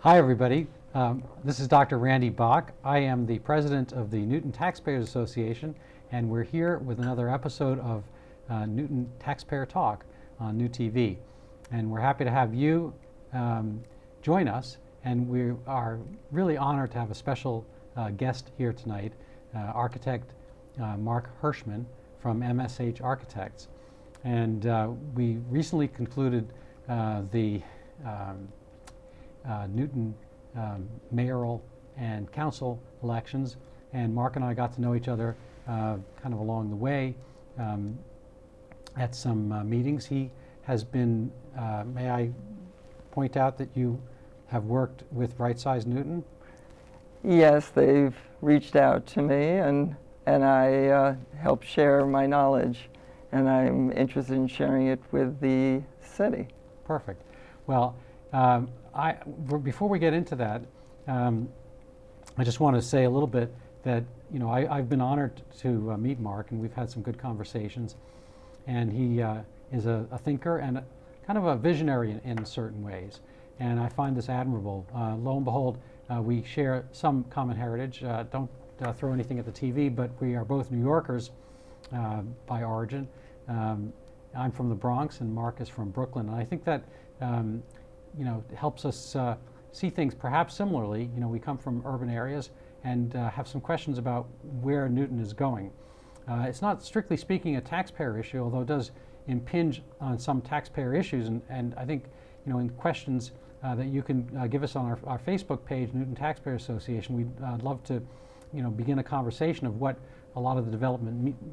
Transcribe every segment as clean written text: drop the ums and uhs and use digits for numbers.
Hi, everybody. This is Dr. Randy Bach. I am the president of the Newton Taxpayers Association, and we're here with another episode of Newton Taxpayer Talk on New TV. And we're happy to have you join us, and we are really honored to have a special guest here tonight, architect Mark Hirschman from MSH Architects. And we recently concluded the Newton mayoral and council elections, and Mark and I got to know each other kind of along the way at some meetings. He has been, may I point out that you have worked with Right Size Newton? Yes, they've reached out to me, and I help share my knowledge, and I'm interested in sharing it with the city. Perfect. Well, before we get into that, I just want to say a little bit that, you know, I've been honored to meet Mark, and we've had some good conversations. And he is a thinker and kind of a visionary in certain ways. And I find this admirable. Lo and behold, we share some common heritage. Don't throw anything at the TV, but we are both New Yorkers by origin. I'm from the Bronx, and Mark is from Brooklyn. And I think that you know, helps us see things perhaps similarly. You know, we come from urban areas and have some questions about where Newton is going. It's not strictly speaking a taxpayer issue, although it does impinge on some taxpayer issues. And I think, you know, in questions that you can give us on our Facebook page, Newton Taxpayer Association, we'd love to, you know, begin a conversation of what a lot of the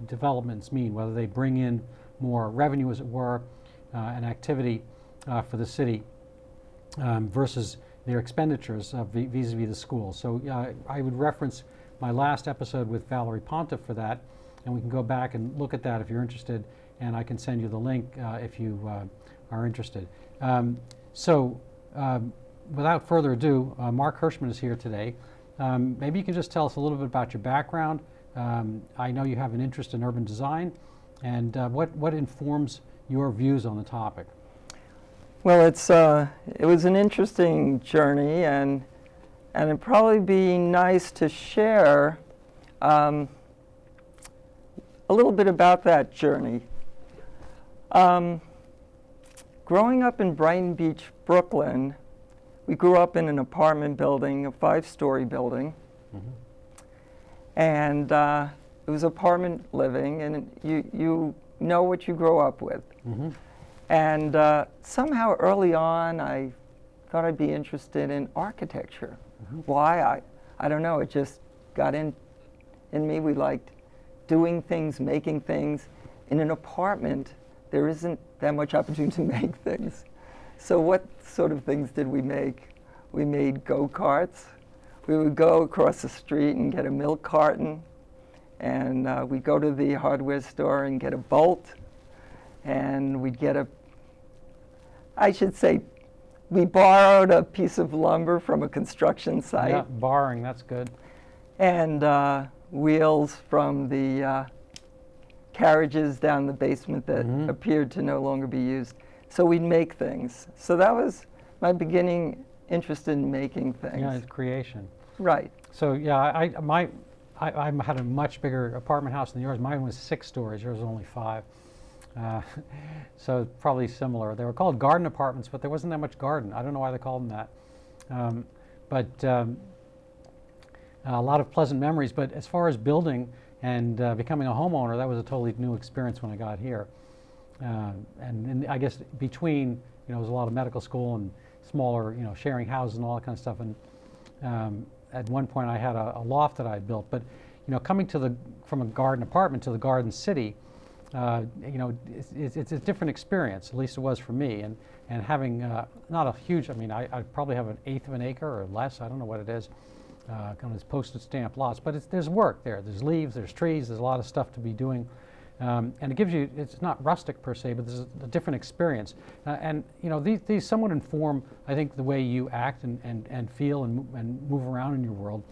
developments mean, whether they bring in more revenue, as it were, and activity for the city versus their expenditures vis-a-vis the schools. So I would reference my last episode with Valerie Pontiff for that, and we can go back and look at that if you're interested, and I can send you the link if you are interested. Without further ado, Mark Hirschman is here today. Maybe you can just tell us a little bit about your background. I know you have an interest in urban design, and what informs your views on the topic? Well, it was an interesting journey, and it'd probably be nice to share a little bit about that journey. Growing up in Brighton Beach, Brooklyn, we grew up in an apartment building, a 5-story building. Mm-hmm. And it was apartment living, and you know what you grow up with. Mm-hmm. And somehow early on, I thought I'd be interested in architecture. Mm-hmm. Why? I don't know. It just got in me. We liked doing things, making things. In an apartment, there isn't that much opportunity to make things. So what sort of things did we make? We made go-karts. We would go across the street and get a milk carton, and we'd go to the hardware store and get a bolt, and we'd get we borrowed a piece of lumber from a construction site. Yeah, borrowing, that's good. And wheels from the carriages down the basement that mm-hmm. appeared to no longer be used. So we'd make things. So that was my beginning interest in making things. Yeah, it's creation. Right. So yeah, I had a much bigger apartment house than yours. Mine was 6 stories. Yours was only 5. So probably similar. They were called garden apartments, but there wasn't that much garden. I don't know why they called them that. A lot of pleasant memories. But as far as building and becoming a homeowner, that was a totally new experience when I got here. And I guess between, you know, there was a lot of medical school and smaller, you know, sharing houses and all that kind of stuff. And at one point I had a loft that I had built. But, you know, coming from a garden apartment to the garden city, you know, it's a different experience. At least it was for me. And having not a huge, I mean, I probably have 1/8 of an acre or less. I don't know what it is. Kind of this postage stamp lots, but there's work there. There's leaves, there's trees, there's a lot of stuff to be doing. And it gives you, it's not rustic per se, but there's a different experience. And you know, these somewhat inform, I think, the way you act and feel and move around in your world.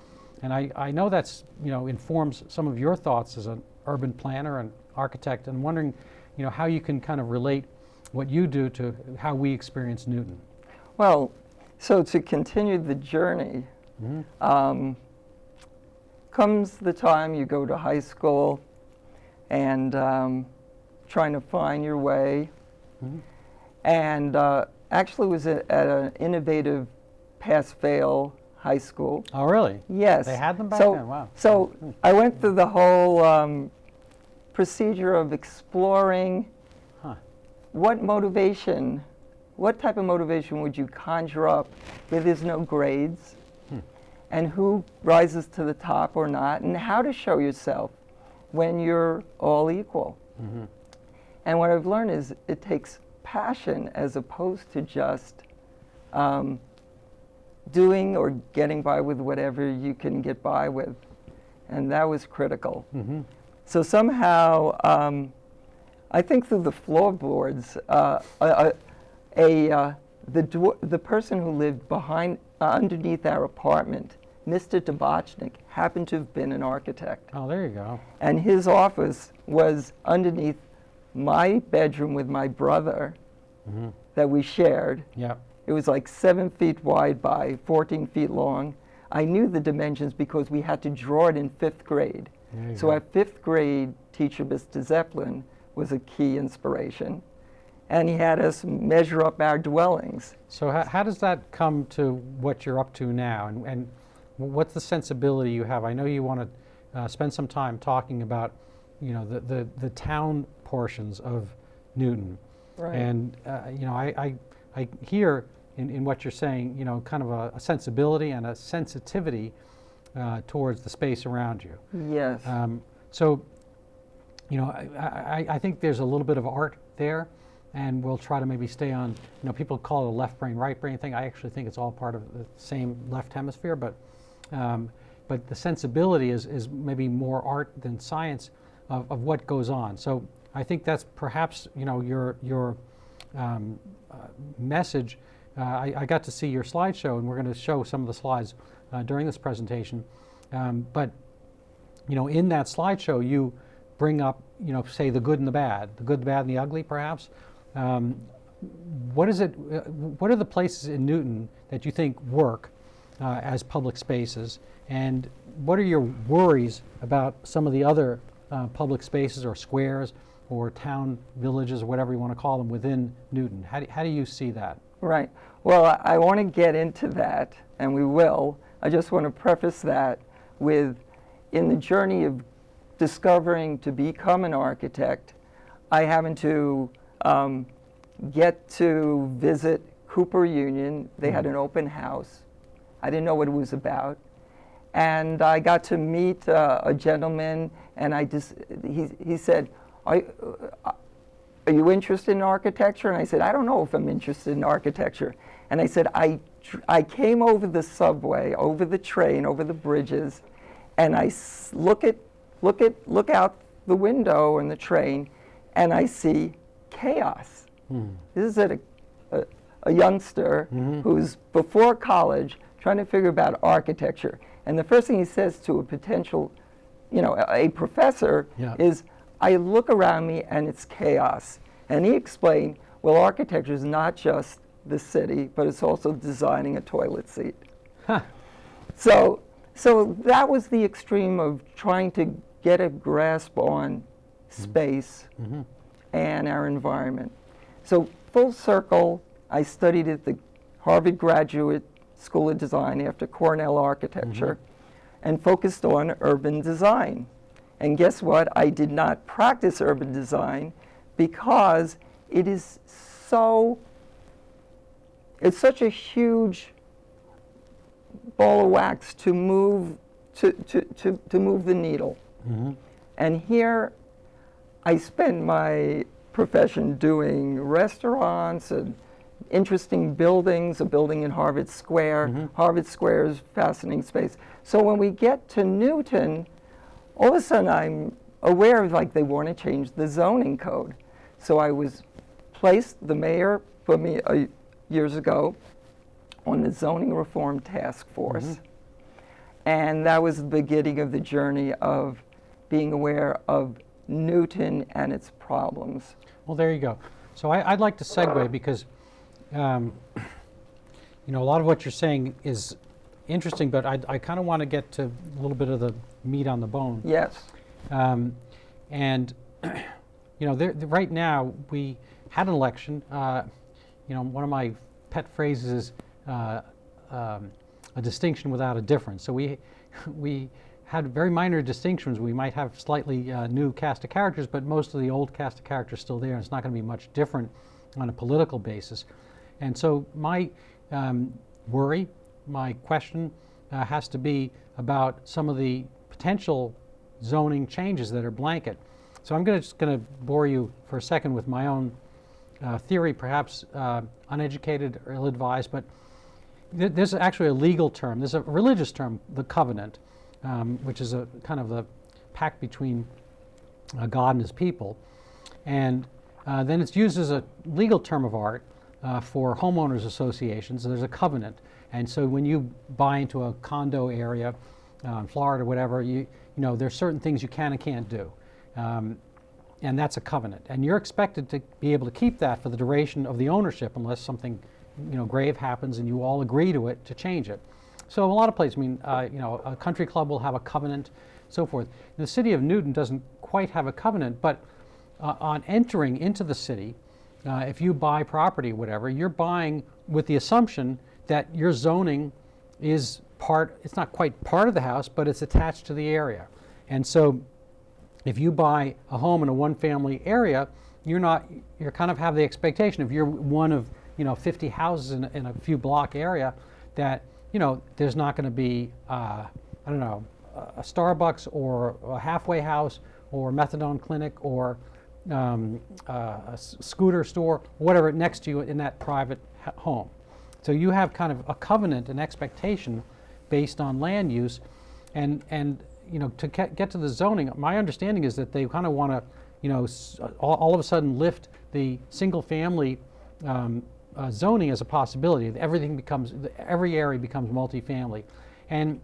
And I know that's, you know, informs some of your thoughts as an urban planner and architect, and wondering, you know, how you can kind of relate what you do to how we experience Newton. Well, So to continue the journey, Mhm. comes the time you go to high school and trying to find your way. Mhm. And actually was at an innovative pass-fail high school. Oh, really? Yes. They had them back so, then? Wow. So Mm. I went through the whole procedure of exploring Huh. what type of motivation would you conjure up where there's no grades, and who rises to the top or not, and how to show yourself when you're all equal. Mhm. And what I've learned is it takes passion as opposed to just doing or getting by with whatever you can get by with. And that was critical. Mhm. So somehow, I think through the floorboards, the person who lived underneath our apartment, Mr. Dabachnik, happened to have been an architect. Oh, there you go. And his office was underneath my bedroom with my brother Mhm. that we shared. Yep. It was like 7 feet wide by 14 feet long. I knew the dimensions because we had to draw it in 5th grade. There you So go. our 5th grade teacher, Mr. Zeppelin, was a key inspiration. And he had us measure up our dwellings. So how does that come to what you're up to now, and what's the sensibility you have? I know you want to spend some time talking about, the town portions of Newton, Right. and I hear in what you're saying, kind of a sensibility and a sensitivity towards the space around you. Yes. So, I think there's a little bit of art there, and we'll try to maybe stay on, people call it a left brain, right brain thing. I actually think it's all part of the same left hemisphere, but the sensibility is maybe more art than science of what goes on. So I think that's perhaps, your message. I got to see your slideshow, and we're going to show some of the slides during this presentation. But in that slideshow, you bring up, say the good and the bad, and the ugly, perhaps. What is it? What are the places in Newton that you think work as public spaces, and what are your worries about some of the other public spaces or squares or town villages or whatever you want to call them within Newton? How do you see that? Right. Well, I want to get into that, and we will. I just want to preface that with, in the journey of discovering to become an architect, I happened to get to visit Cooper Union. They had an open house. I didn't know what it was about. And I got to meet a gentleman, and he said, are you interested in architecture? And I said, I don't know if I'm interested in architecture. And I said, I came over the subway, over the train, over the bridges, and I look out the window in the train, and I see chaos. This is a youngster who's before college trying to figure out architecture. And the first thing he says to a potential, a professor is, I look around me and it's chaos. And he explained, well, architecture is not just the city, but it's also designing a toilet seat. Huh. So that was the extreme of trying to get a grasp on space and our environment. So full circle, I studied at the Harvard Graduate School of Design after Cornell Architecture and focused on urban design. And guess what? I did not practice urban design because it's such a huge ball of wax to move the needle. And here I spent my profession doing restaurants and interesting buildings, a building in Harvard Square. Harvard Square is fascinating space. So when we get to Newton, all of a sudden I'm aware of, like, they want to change the zoning code. So I was the mayor put me years ago on the zoning reform task force. And that was the beginning of the journey of being aware of Newton and its problems. Well, there you go. So I'd like to segue because, You know, a lot of what you're saying is interesting, but I kind of want to get to a little bit of the meat on the bone. Yes. And, you know, right now we had an election. You know, one of my pet phrases is a distinction without a difference. So we had very minor distinctions. We might have slightly new cast of characters, but most of the old cast of characters are still there, and it's not going to be much different on a political basis. And so my worry, my question has to be about some of the potential zoning changes that are blanket. So I'm just going to bore you for a second with my own theory, perhaps uneducated or ill-advised, but there's actually a legal term. There's a religious term, the covenant, which is a kind of the pact between God and his people. And then it's used as a legal term of art for homeowners associations. There's a covenant. And so when you buy into a condo area in Florida or whatever, you know, there's certain things you can and can't do. And that's a covenant. And you're expected to be able to keep that for the duration of the ownership unless something, you know, grave happens and you all agree to it to change it. So a lot of places, I mean, you know, a country club will have a covenant, so forth. The city of Newton doesn't quite have a covenant, but on entering into the city, if you buy property, whatever, you're buying with the assumption that your zoning is it's not quite part of the house, but it's attached to the area. And so if you buy a home in a one-family area, you kind of have the expectation, if you're one of, you know, 50 houses in a few block area, that, you know, there's not going to be, I don't know, a Starbucks or a halfway house or a methadone clinic or a scooter store, whatever, next to you in that private home. So you have kind of a covenant, an expectation based on land use, and you know, to get to the zoning, my understanding is that they kind of want to, you know, all of a sudden lift the single-family zoning as a possibility. Every area becomes multifamily, and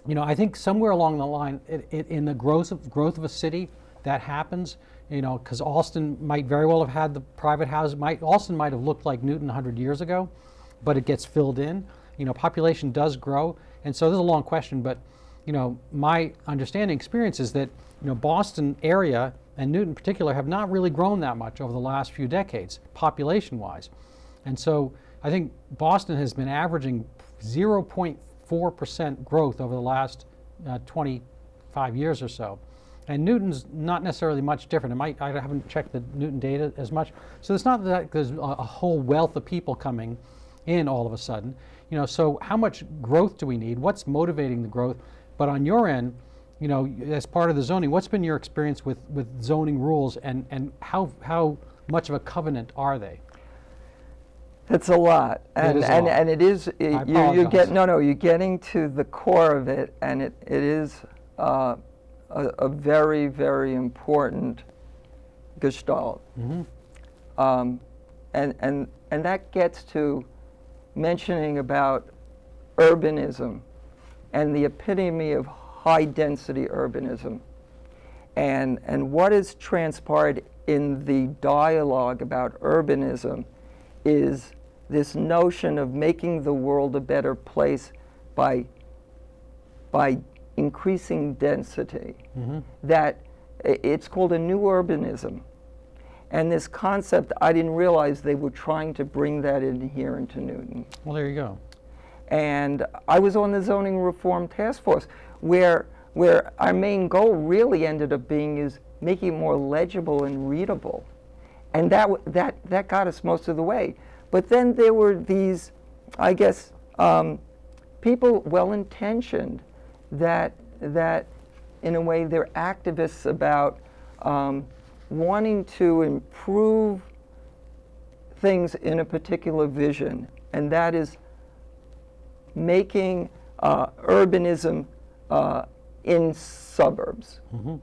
you know, I think somewhere along the line, in the growth of a city, that happens. You know, because Alston might very well have had the private houses. Alston might have looked like Newton 100 years ago, but it gets filled in. You know, population does grow, and so this is a long question, but you know, my understanding experience is that, you know, Boston area and Newton in particular have not really grown that much over the last few decades, population-wise. And so I think Boston has been averaging 0.4% growth over the last 25 years or so. And Newton's not necessarily much different. I haven't checked the Newton data as much. So it's not that there's a whole wealth of people coming in all of a sudden. You know, so how much growth do we need? What's motivating the growth? But on your end, you know, as part of the zoning, what's been your experience with zoning rules, and how much of a covenant are they? It's a lot, and it is. You're getting to the core of it, and it is a very, very important gestalt. Mm-hmm. And that gets to mentioning about urbanism and the epitome of high-density urbanism, and what has transpired in the dialogue about urbanism is this notion of making the world a better place by increasing density. Mm-hmm. That it's called a new urbanism, and this concept, I didn't realize they were trying to bring that in here into Newton. Well, there you go. And I was on the zoning reform task force, where our main goal really ended up being is making it more legible and readable, and that got us most of the way. But then there were these, I guess, people well-intentioned that in a way they're activists about wanting to improve things in a particular vision, and that is making urbanism in suburbs. Mm-hmm.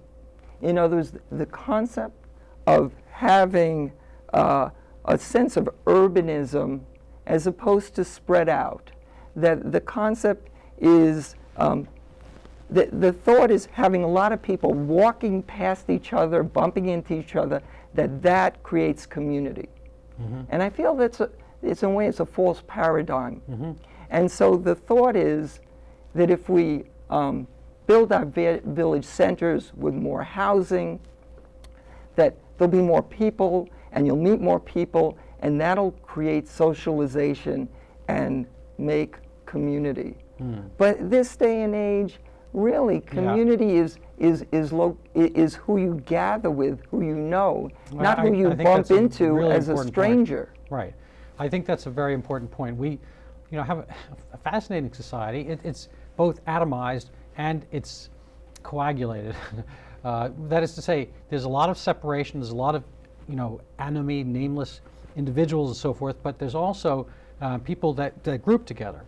You know, there's the concept of having a sense of urbanism as opposed to spread out. That the concept is, the thought is having a lot of people walking past each other, bumping into each other, that creates community. Mm-hmm. And I feel it's in a way, it's a false paradigm. Mm-hmm. And so the thought is that if we build our village centers with more housing, that there'll be more people, and you'll meet more people, and that'll create socialization and make community. But this day and age, really, community is who you gather with, who you know, not who you bump into really as a stranger. Point. Right. I think that's a very important point. We, have a fascinating society. It's both atomized and it's coagulated. That is to say, there's a lot of separation. There's a lot of, enemy, nameless individuals and so forth. But there's also people that group together.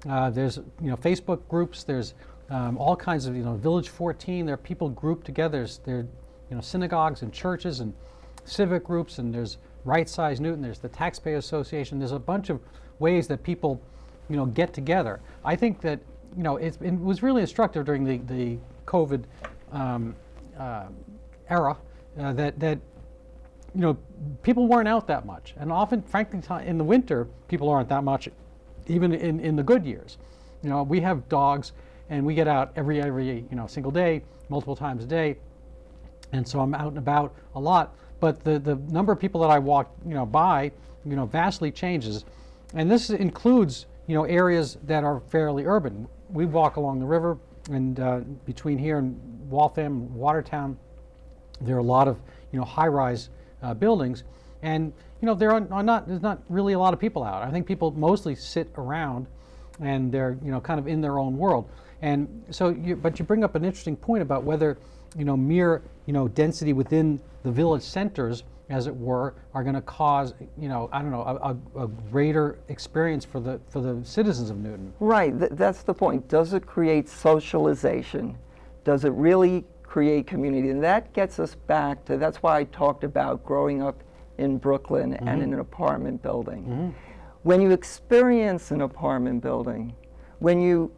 There's Facebook groups. There's all kinds of Village 14. There are people grouped together. There are synagogues and churches and civic groups, and there's Right Size Newton. There's the Taxpayers Association. There's a bunch of ways that people get together. I think that it was really instructive during the COVID era that people weren't out that much, and often, frankly, in the winter, people aren't that much, even in the good years. We have dogs, and we get out every single day, multiple times a day, and so I'm out and about a lot. But the number of people that I walk by vastly changes, and this includes areas that are fairly urban. We walk along the river, and between here and Waltham, Watertown, there are a lot of high-rise buildings, and there's not really a lot of people out. I think people mostly sit around, and they're kind of in their own world. And so, but you bring up an interesting point about whether mere density within the village centers, as it were, are going to cause a greater experience for the citizens of Newton. Right. That's the point. Does it create socialization? Does it really create community? And that gets us back to, that's why I talked about growing up in Brooklyn and in an apartment building. When you experience an apartment building, when you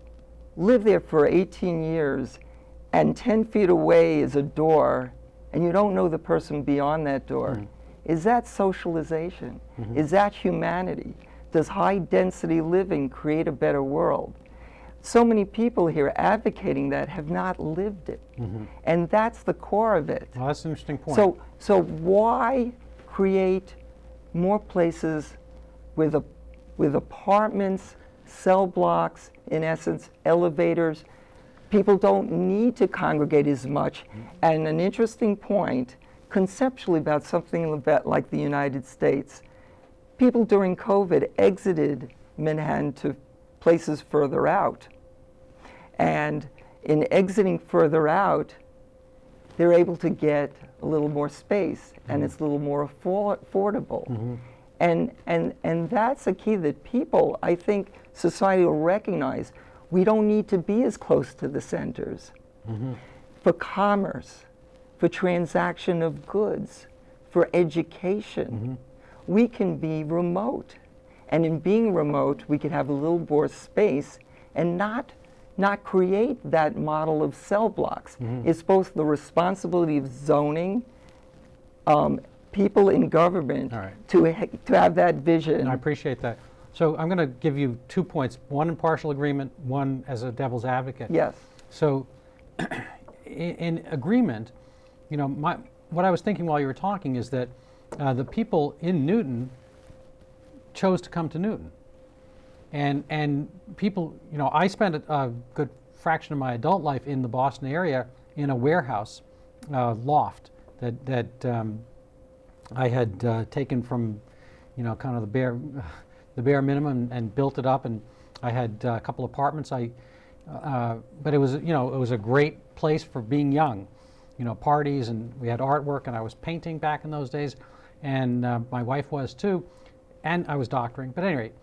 live there for 18 years and 10 feet away is a door and you don't know the person beyond that door, is that socialization? Is that humanity? Does high density living create a better world? So many people here advocating that have not lived it. And that's the core of it. Well, that's an interesting point. So why create more places with apartments, cell blocks, in essence, elevators? People don't need to congregate as much. And an interesting point, conceptually, about something like the United States, people during COVID exited Manhattan to places further out. And in exiting further out, they're able to get a little more space, and it's a little more affordable. And that's a key that people, I think, society will recognize. We don't need to be as close to the centers. For commerce, for transaction of goods, for education, we can be remote. And in being remote, we can have a little more space and not create that model of cell blocks. It's both the responsibility of zoning, people in government, to have that vision. And I appreciate that. So I'm going to give you 2 points, one in partial agreement, one as a devil's advocate. Yes. So in agreement, what I was thinking while you were talking is that the people in Newton chose to come to Newton. And people, I spent a good fraction of my adult life in the Boston area in a warehouse loft that I had taken from, kind of the bare minimum and built it up. And I had a couple apartments. But it was, it was a great place for being young, parties, and we had artwork, and I was painting back in those days, and my wife was too, and I was doctoring. But anyway,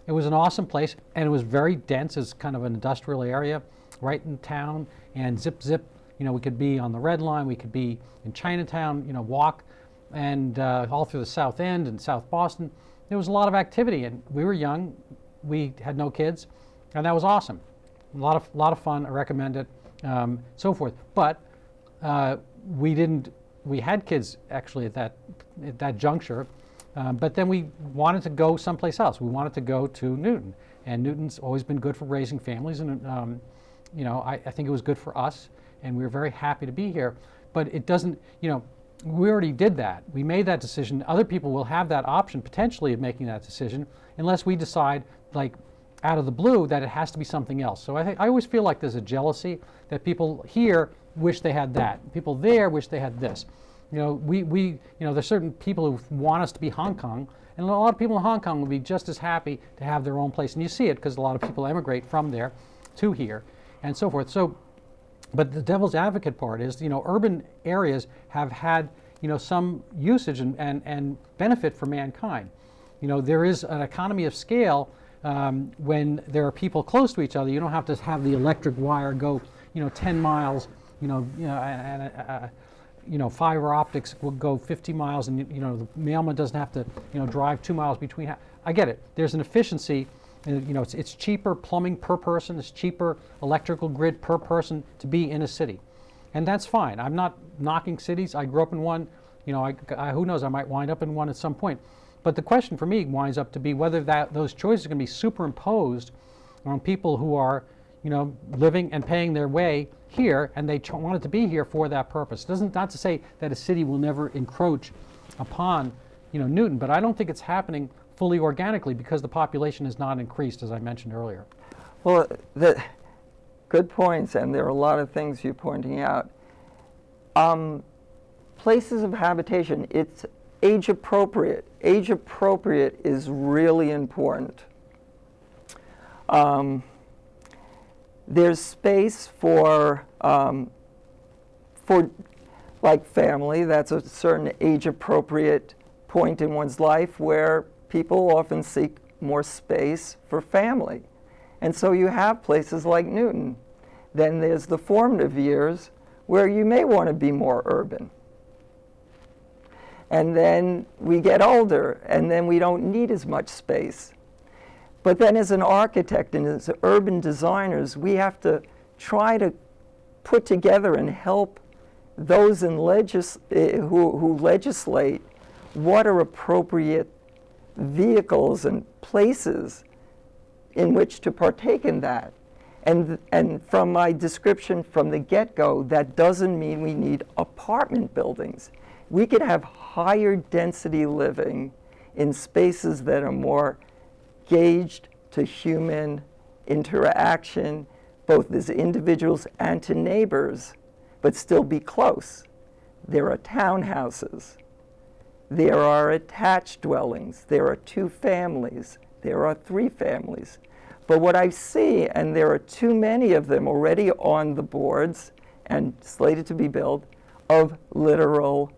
it was an awesome place, and it was very dense. It's kind of an industrial area right in town, and zip, we could be on the Red Line, we could be in Chinatown, walk, and all through the South End and South Boston. There was a lot of activity, and we were young, we had no kids, and that was awesome. A lot of fun. I recommend it, so forth. But we had kids actually at that juncture, But then we wanted to go someplace else. We wanted to go to Newton, and Newton's always been good for raising families, and I think it was good for us, and we were very happy to be here. But it doesn't, we already did that. We made that decision. Other people will have that option potentially of making that decision, unless we decide, like, out of the blue, that it has to be something else. So I always feel like there's a jealousy that people here wish they had that, people there wish they had this. There's certain people who want us to be Hong Kong, and a lot of people in Hong Kong would be just as happy to have their own place. And you see it because a lot of people emigrate from there to here, and so forth. So, but the devil's advocate part is, urban areas have had, some usage and benefit for mankind. There is an economy of scale when there are people close to each other. You don't have to have the electric wire go, 10 miles, fiber optics will go 50 miles, and the mailman doesn't have to drive 2 miles between. I get it. There's an efficiency. It's cheaper plumbing per person. It's cheaper electrical grid per person to be in a city, and that's fine. I'm not knocking cities. I grew up in one. Who knows? I might wind up in one at some point. But the question for me winds up to be whether those choices are going to be superimposed on people who are living and paying their way here, and they wanted to be here for that purpose. Not to say that a city will never encroach upon, Newton, but I don't think it's happening fully organically because the population has not increased, as I mentioned earlier. Well, good points, and there are a lot of things you're pointing out. Places of habitation, it's age appropriate. Age appropriate is really important. There's space for like family. That's a certain age appropriate point in one's life where people often seek more space for family. And so you have places like Newton. Then there's the formative years where you may want to be more urban. And then we get older, and then we don't need as much space. But then as an architect and as urban designers, we have to try to put together and help those who legislate what are appropriate vehicles and places in which to partake in that. And from my description from the get-go, that doesn't mean we need apartment buildings. We could have higher density living in spaces that are more gauged to human interaction, both as individuals and to neighbors, but still be close. There are townhouses. There are attached dwellings. There are 2 families. There are 3 families. But what I see, and there are too many of them already on the boards and slated to be built, of literal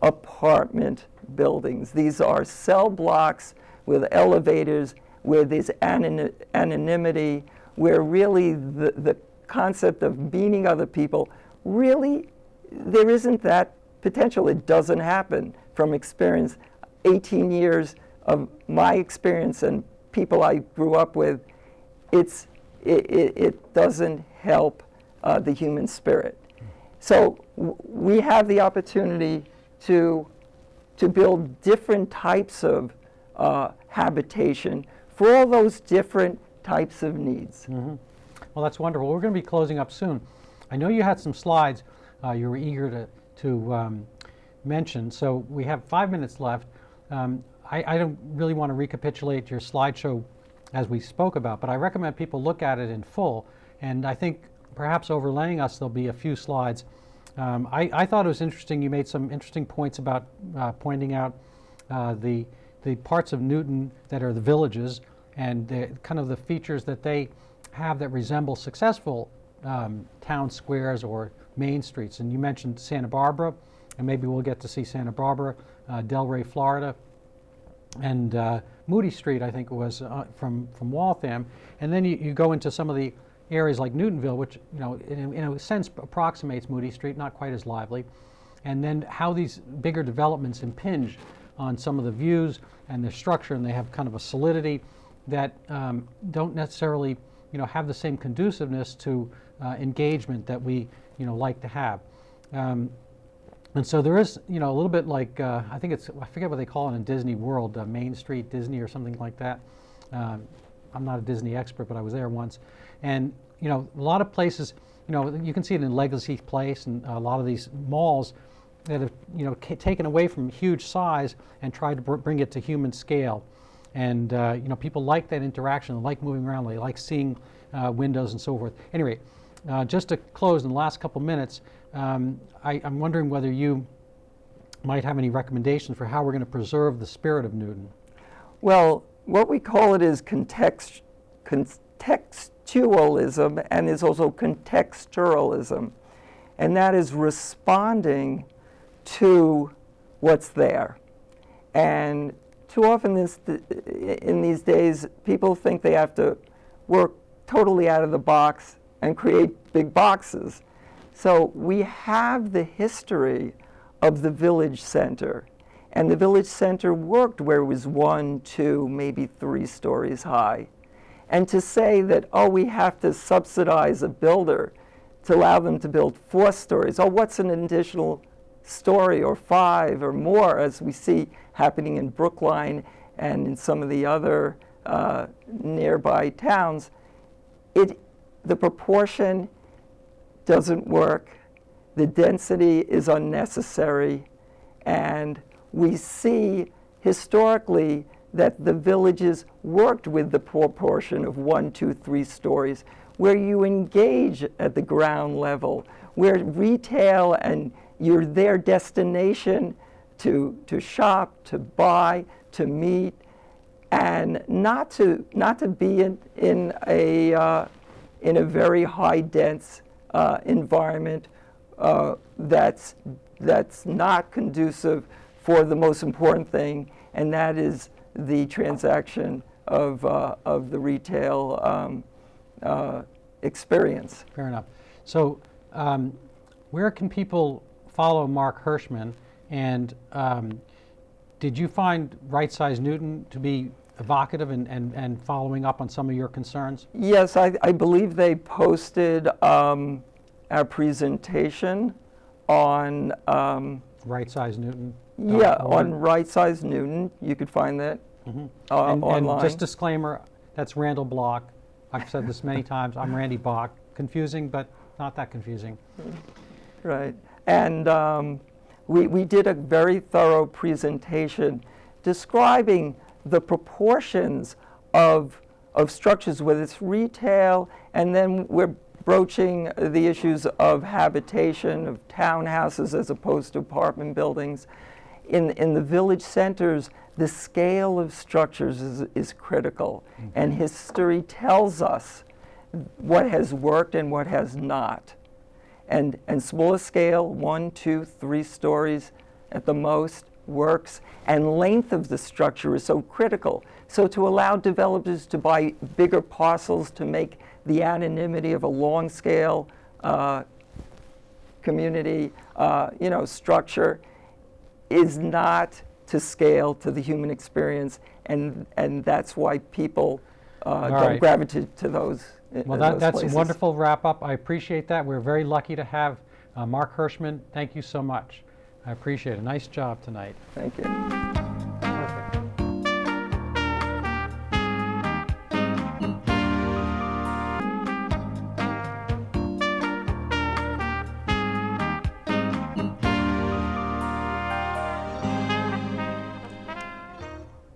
apartment buildings. These are cell blocks with elevators where there's anonymity, where really the concept of meeting other people, really, there isn't that potential. It doesn't happen. From experience, 18 years of my experience and people I grew up with, it doesn't help the human spirit. So we have the opportunity to build different types of habitation for all those different types of needs. Mm-hmm. Well, that's wonderful. We're going to be closing up soon. I know you had some slides you were eager to mention, so we have 5 minutes left. I don't really want to recapitulate your slideshow as we spoke about, but I recommend people look at it in full, and I think perhaps overlaying us there'll be a few slides. I thought it was interesting. You made some interesting points about pointing out the parts of Newton that are the villages and kind of the features that they have that resemble successful town squares or main streets. And you mentioned Santa Barbara, and maybe we'll get to see Santa Barbara, Delray, Florida, and Moody Street, I think it was, from Waltham. And then you go into some of the areas like Newtonville, which in a sense approximates Moody Street, not quite as lively. And then how these bigger developments impinge on some of the views and the structure, and they have kind of a solidity that don't necessarily have the same conduciveness to engagement that we like to have. And so there is, a little bit like, I think I forget what they call it in Disney World, Main Street Disney or something like that. I'm not a Disney expert, but I was there once. And, a lot of places, you can see it in Legacy Place and a lot of these malls that have, taken away from huge size and tried to bring it to human scale. And, people like that interaction, they like moving around, they like seeing windows and so forth. Anyway, just to close in the last couple minutes, I'm wondering whether you might have any recommendations for how we're going to preserve the spirit of Newton. Well, what we call it is contextualism, and is also contexturalism. And that is responding to what's there. And too often in these days, people think they have to work totally out of the box and create big boxes. So we have the history of the village center. And the village center worked where it was 1, 2, maybe 3 stories high. And to say that, oh, we have to subsidize a builder to allow them to build 4 stories. Oh, what's an additional story or 5 or more, as we see happening in Brookline and in some of the other nearby towns. The proportion doesn't work. The density is unnecessary. And we see historically that the villages worked with the proportion of 1, 2, 3 stories, where you engage at the ground level, where retail and you're their destination to shop, to buy, to meet, and not to be in a very high dense environment that's not conducive for the most important thing, and that is the transaction of the retail experience. Fair enough. So where can people follow Mark Hirschman, and did you find Right Size Newton to be evocative and following up on some of your concerns? Yes, I believe they posted our presentation on Right Size Newton. Yeah, on Right Size Newton. You could find that online. And just disclaimer, that's Randall Block. I've said this many times. I'm Randy Bach. Confusing, but not that confusing. Right. And we did a very thorough presentation describing the proportions of structures, whether it's retail, and then we're broaching the issues of habitation, of townhouses as opposed to apartment buildings. In the village centers, the scale of structures is critical. Mm-hmm. And history tells us what has worked and what has not. And smaller scale, 1, 2, 3 stories at the most, works. And length of the structure is so critical. So to allow developers to buy bigger parcels to make the anonymity of a long scale community structure is not to scale to the human experience, and that's why people don't gravitate to those. Well, that's a wonderful wrap up. I appreciate that. We're very lucky to have Mark Hirschman. Thank you so much. I appreciate it. Nice job tonight. Thank you.